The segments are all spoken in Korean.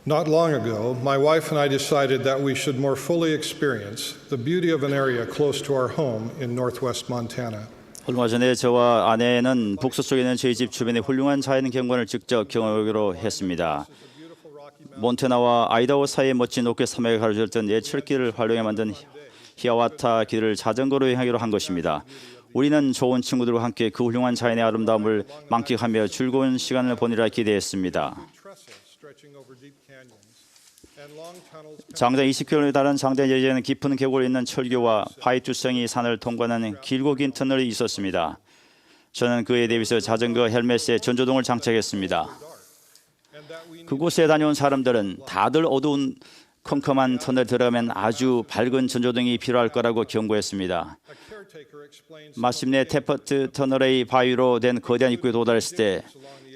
Not long ago, my wife and I decided that we should more fully experience the beauty of an area close to our home in northwest Montana. 얼마 전에 저와 아내는 북서쪽에 있는 저희 집 주변의 훌륭한 자연 경관을 직접 경험하기로 했습니다. 몬태나와 아이다호 사이의 멋진 옥괴 산맥에 가로질렀던 옛 철길을 활용해 만든 히아와타 길을 자전거로 여행하기로 한 것입니다. 우리는 좋은 친구들과 함께 그 훌륭한 자연의 아름다움을 만끽하며 즐거운 시간을 보내라 기대했습니다. 장장 20km에 달한 장대 예제는 깊은 계곡을 잇는 철교와 화이트성이 산을 통과하는 길고 긴 터널이 있었습니다. 저는 그에 대비해서 자전거 헬멧에 전조등을 장착했습니다. 그곳에 다녀온 사람들은 다들 어두운 컴컴한 터널에 들어가면 아주 밝은 전조등이 필요할 거라고 경고했습니다. 마침내 테퍼트 터널의 바위로 된 거대한 입구에 도달했을 때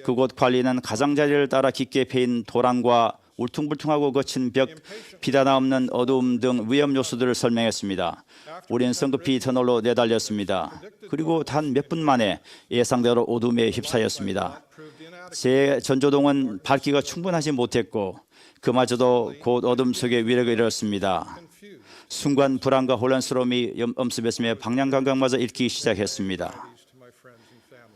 그곳 관리는 가장자리를 따라 깊게 패인 도랑과 울퉁불퉁하고 거친 벽, 비단화 없는 어두움 등 위험 요소들을 설명했습니다. 우리는 성급히 터널로 내달렸습니다. 그리고 단 몇 분 만에 예상대로 어둠에 휩싸였습니다. 제 전조등은 밝기가 충분하지 못했고 그마저도 곧 어둠 속에 위력을 잃었습니다. 순간 불안과 혼란스러움이 엄습했으며 방향 감각마저 잃기 시작했습니다.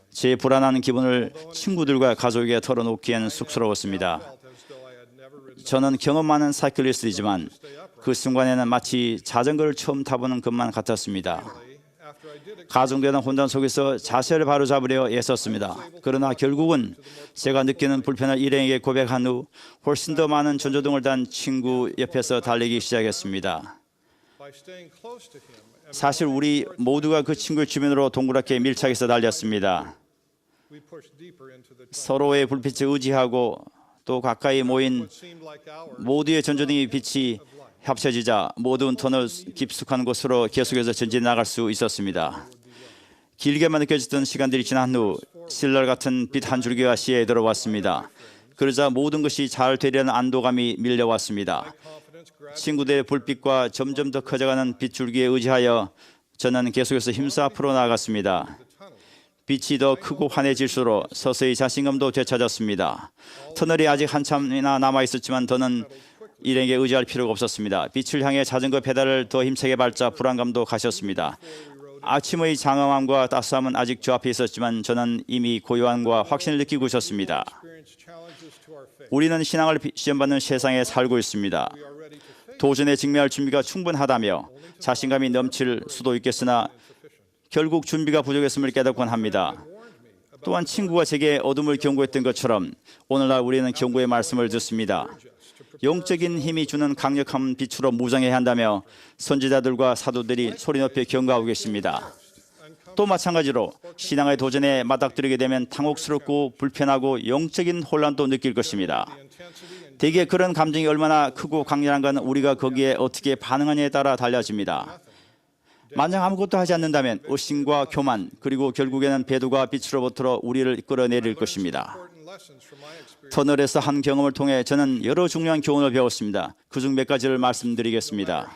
제 불안한 기분을 친구들과 가족에게 털어놓기엔 쑥스러웠습니다. 저는 경험 많은 사이클리스트이지만 그 순간에는 마치 자전거를 처음 타보는 것만 같았습니다. 가중되는 혼란 속에서 자세를 바로잡으려 애썼습니다. 그러나 결국은 제가 느끼는 불편을 일행에게 고백한 후 훨씬 더 많은 전조등을 단 친구 옆에서 달리기 시작했습니다. 사실 우리 모두가 그 친구의 주변으로 동그랗게 밀착해서 달렸습니다. 서로의 불빛에 의지하고 또 가까이 모인 모두의 전조등의 빛이 합쳐지자 모든 터널 깊숙한 곳으로 계속해서 전진해 나갈 수 있었습니다. 길게만 느껴졌던 시간들이 지난 후 실날 같은 빛 한 줄기가 시야에 들어왔습니다. 그러자 모든 것이 잘 되려는 안도감이 밀려왔습니다. 친구들의 불빛과 점점 더 커져가는 빛줄기에 의지하여 저는 계속해서 힘써 앞으로 나아갔습니다. 빛이 더 크고 환해질수록 서서히 자신감도 되찾았습니다. 터널이 아직 한참이나 남아있었지만 저는 일행에게 의지할 필요가 없었습니다. 빛을 향해 자전거 페달을 더 힘차게 밟자 불안감도 가셨습니다. 아침의 장엄함과 따스함은 아직 저 앞에 있었지만 저는 이미 고요함과 확신을 느끼고 있었습니다. 우리는 신앙을 시험받는 세상에 살고 있습니다. 도전에 직면할 준비가 충분하다며 자신감이 넘칠 수도 있겠으나 결국 준비가 부족했음을 깨닫곤 합니다. 또한 친구가 제게 어둠을 경고했던 것처럼 오늘날 우리는 경고의 말씀을 듣습니다. 영적인 힘이 주는 강력한 빛으로 무장해야 한다며 선지자들과 사도들이 소리 높여 경고하고 계십니다. 또 마찬가지로 신앙의 도전에 맞닥뜨리게 되면 당혹스럽고 불편하고 영적인 혼란도 느낄 것입니다. 대개 그런 감정이 얼마나 크고 강렬한 건 우리가 거기에 어떻게 반응하냐에 따라 달라집니다. 만약 아무것도 하지 않는다면 의심과 교만 그리고 결국에는 배도가 빛으로부터 우리를 끌어내릴 것입니다. 터널에서 한 경험을 통해 저는 여러 중요한 교훈을 배웠습니다. 그중 몇 가지를 말씀드리겠습니다.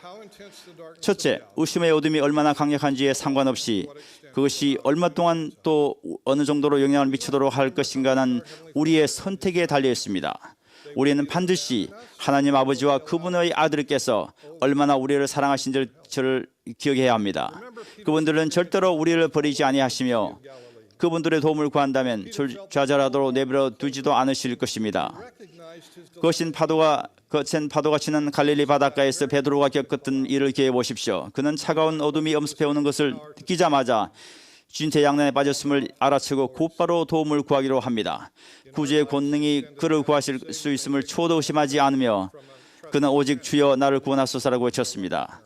첫째, 의심의 어둠이 얼마나 강력한지에 상관없이 그것이 얼마 동안 또 어느 정도로 영향을 미치도록 할 것인가는 우리의 선택에 달려 있습니다. 우리는 반드시 하나님 아버지와 그분의 아들께서 얼마나 우리를 사랑하신 줄을 기억해야 합니다. 그분들은 절대로 우리를 버리지 아니하시며 그분들의 도움을 구한다면 좌절하도록 내버려 두지도 않으실 것입니다. 거센 파도가 치는 갈릴리 바닷가에서 베드로가 겪었던 일을 기억해 보십시오. 그는 차가운 어둠이 엄습해오는 것을 느끼자마자 주인태 양난에 빠졌음을 알아채고 곧바로 도움을 구하기로 합니다. 구주의 권능이 그를 구하실 수 있음을 초도 의심하지 않으며 그는 오직 주여 나를 구원하소서라고 외쳤습니다.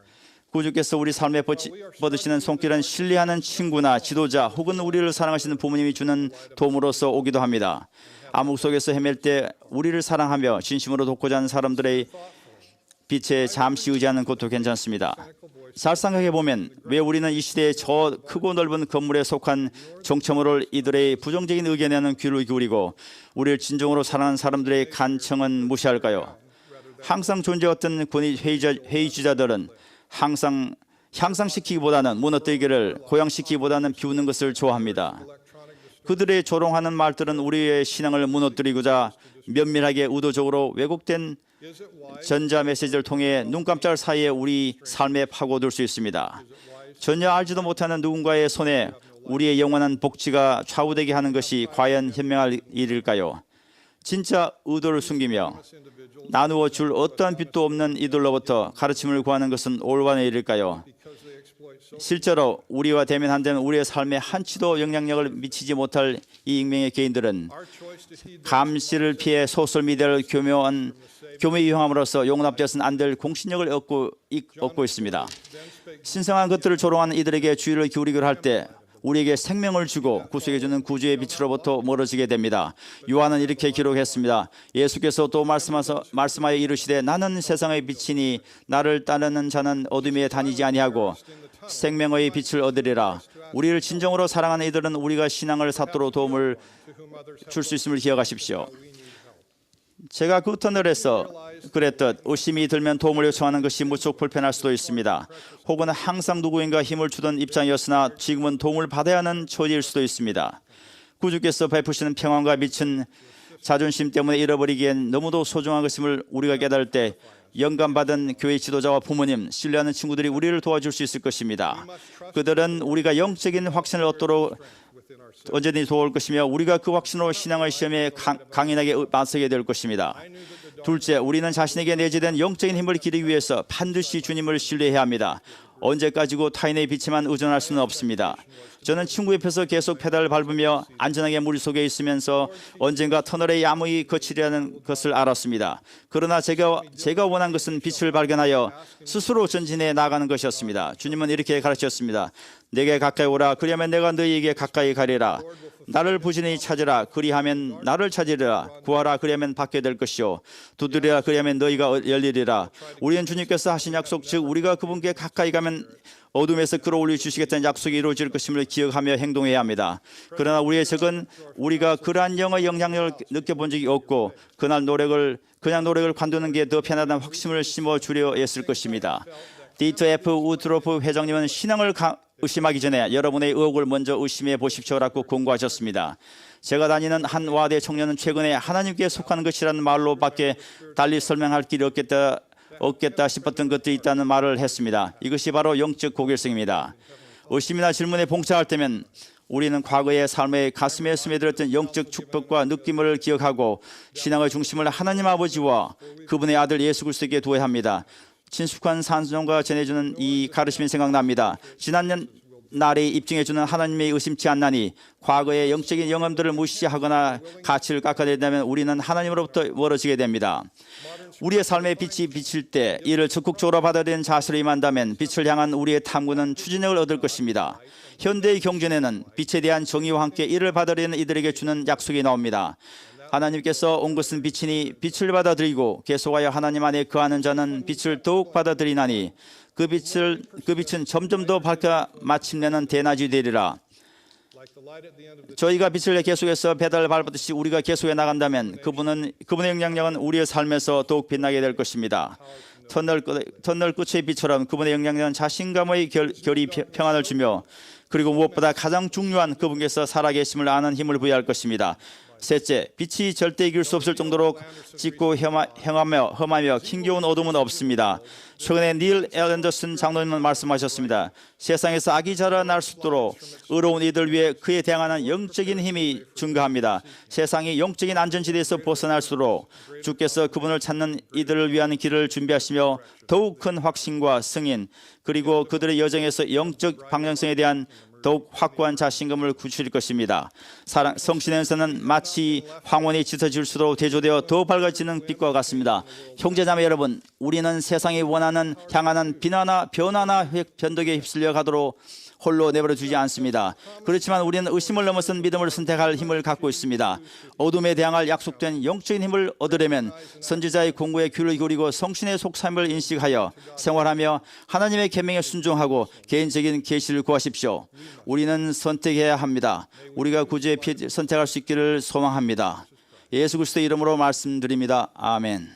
구주께서 우리 삶에 뻗으시는 손길은 신뢰하는 친구나 지도자 혹은 우리를 사랑하시는 부모님이 주는 도움으로서 오기도 합니다. 암흑 속에서 헤맬 때 우리를 사랑하며 진심으로 돕고자 하는 사람들의 빛에 잠시 의지하는 것도 괜찮습니다. 잘 생각해보면 왜 우리는 이 시대의 저 크고 넓은 건물에 속한 정체모를 이들의 부정적인 의견에는 귀를 기울이고 우리를 진정으로 사랑하는 사람들의 간청은 무시할까요? 항상 존재했던 권위 회의주자들은 항상 향상시키기보다는 무너뜨리기를, 고양시키기보다는 비우는 것을 좋아합니다. 그들의 조롱하는 말들은 우리의 신앙을 무너뜨리고자 면밀하게 의도적으로 왜곡된 전자 메시지를 통해 눈 깜짝할 사이에 우리 삶에 파고들 수 있습니다. 전혀 알지도 못하는 누군가의 손에 우리의 영원한 복지가 좌우되게 하는 것이 과연 현명할 일일까요? 진짜 의도를 숨기며 나누어 줄 어떠한 빛도 없는 이들로부터 가르침을 구하는 것은 올바른 일일까요? 실제로 우리와 대면한다면 우리의 삶에 한치도 영향력을 미치지 못할 이 익명의 개인들은 감시를 피해 소셜미디어를 교묘 이용함으로써 용납되어서는 안 될 공신력을 얻고 있습니다. 신성한 것들을 조롱하는 이들에게 주의를 기울이기로 할 때 우리에게 생명을 주고 구속해주는 구주의 빛으로부터 멀어지게 됩니다. 요한은 이렇게 기록했습니다. 예수께서 또 말씀하여 이르시되 나는 세상의 빛이니 나를 따르는 자는 어둠에 다니지 아니하고 생명의 빛을 얻으리라. 우리를 진정으로 사랑하는 이들은 우리가 신앙을 쌓도록 도움을 줄 수 있음을 기억하십시오. 제가 그 터널에서 그랬듯 의심이 들면 도움을 요청하는 것이 무척 불편할 수도 있습니다. 혹은 항상 누구인가 힘을 주던 입장이었으나 지금은 도움을 받아야 하는 처지일 수도 있습니다. 구주께서 베푸시는 평안과 빛은 자존심 때문에 잃어버리기엔 너무도 소중한 것임을 우리가 깨달을 때 영감받은 교회 지도자와 부모님, 신뢰하는 친구들이 우리를 도와줄 수 있을 것입니다. 그들은 우리가 영적인 확신을 얻도록 언제든지 도울 것이며 우리가 그 확신으로 신앙의 시험에 강인하게 맞서게 될 것입니다. 둘째, 우리는 자신에게 내재된 영적인 힘을 기르기 위해서 반드시 주님을 신뢰해야 합니다. 언제까지고 타인의 빛에만 의존할 수는 없습니다. 저는 친구 옆에서 계속 페달을 밟으며 안전하게 물 속에 있으면서 언젠가 터널의 야무이 거치리라는 것을 알았습니다. 그러나 제가 원한 것은 빛을 발견하여 스스로 전진해 나가는 것이었습니다. 주님은 이렇게 가르쳤습니다. 내게 가까이 오라. 그리하면 내가 너희에게 가까이 가리라. 나를 부지런히 찾으라. 그리하면 나를 찾으리라. 구하라. 그리하면 받게 될 것이요. 두드리라. 그리하면 너희가 열리리라. 우리는 주님께서 하신 약속, 즉 우리가 그분께 가까이 가면 어둠에서 끌어올려 주시겠다는 약속이 이루어질 것임을 기억하며 행동해야 합니다. 그러나 우리의 적은 우리가 그러한 영의 영향력을 느껴본 적이 없고 그냥 노력을 관두는 게 더 편하다는 확신을 심어주려 했을 것입니다. 디터 F. 우드로프 회장님은 신앙을 의심하기 전에 여러분의 의혹을 먼저 의심해 보십시오라고 권고하셨습니다. 제가 다니는 한 와대 청년은 최근에 하나님께 속하는 것이라는 말로밖에 달리 설명할 길이 없겠다 싶었던 것들이 있다는 말을 했습니다. 이것이 바로 영적 고결성입니다. 의심이나 질문에 봉착할 때면 우리는 과거의 삶의 가슴에 스며들었던 영적 축복과 느낌을 기억하고 신앙의 중심을 하나님 아버지와 그분의 아들 예수 그리스도에게 두어야 합니다. 친숙한 산성과 전해주는 이 가르침이 생각납니다. 지난 날에 입증해주는 하나님의 의심치 않나니 과거의 영적인 영험들을 무시하거나 가치를 깎아내린다면 우리는 하나님으로부터 멀어지게 됩니다. 우리의 삶에 빛이 비칠 때 이를 적극적으로 받아들이는 자세로 임한다면 빛을 향한 우리의 탐구는 추진력을 얻을 것입니다. 현대의 경전에는 빛에 대한 정의와 함께 이를 받아들이는 이들에게 주는 약속이 나옵니다. 하나님께서 온 것은 빛이니 빛을 받아들이고 계속하여 하나님 안에 거하는 자는 빛을 더욱 받아들이나니 그 빛은 점점 더 밝아 마침내는 대낮이 되리라. 저희가 빛을 계속해서 배달을 밟듯이 우리가 계속해 나간다면 그분의 영향력은 우리의 삶에서 더욱 빛나게 될 것입니다. 터널 끝의 빛처럼 그분의 영향력은 자신감의 결이 평안을 주며 그리고 무엇보다 가장 중요한 그분께서 살아계심을 아는 힘을 부여할 것입니다. 셋째, 빛이 절대 이길 수 없을 정도로 짙고 험하며 힘겨운 어둠은 없습니다. 최근에 닐 앤더슨 장로님은 말씀하셨습니다. 세상에서 악이 자라날 수 있도록 의로운 이들 위해 그에 대항하는 영적인 힘이 증가합니다. 세상이 영적인 안전지대에서 벗어날수록 주께서 그분을 찾는 이들을 위한 길을 준비하시며 더욱 큰 확신과 승인 그리고 그들의 여정에서 영적 방향성에 대한 더욱 확고한 자신감을 굳힐 것입니다. 성신의 은사는 마치 황혼이 짙어질수록 대조되어 더 밝아지는 빛과 같습니다. 형제자매 여러분, 우리는 세상이 향하는 비난이나 변화나 변덕에 휩쓸려 가도록 홀로 내버려 두지 않습니다. 그렇지만 우리는 의심을 넘어선 믿음을 선택할 힘을 갖고 있습니다. 어둠에 대항할 약속된 영적인 힘을 얻으려면 선지자의 공고에 귀를 기울이고 성신의 속삭임을 인식하여 생활하며 하나님의 계명에 순종하고 개인적인 계시를 구하십시오. 우리는 선택해야 합니다. 우리가 구주의 피 선택할 수 있기를 소망합니다. 예수 그리스도의 이름으로 말씀드립니다. 아멘.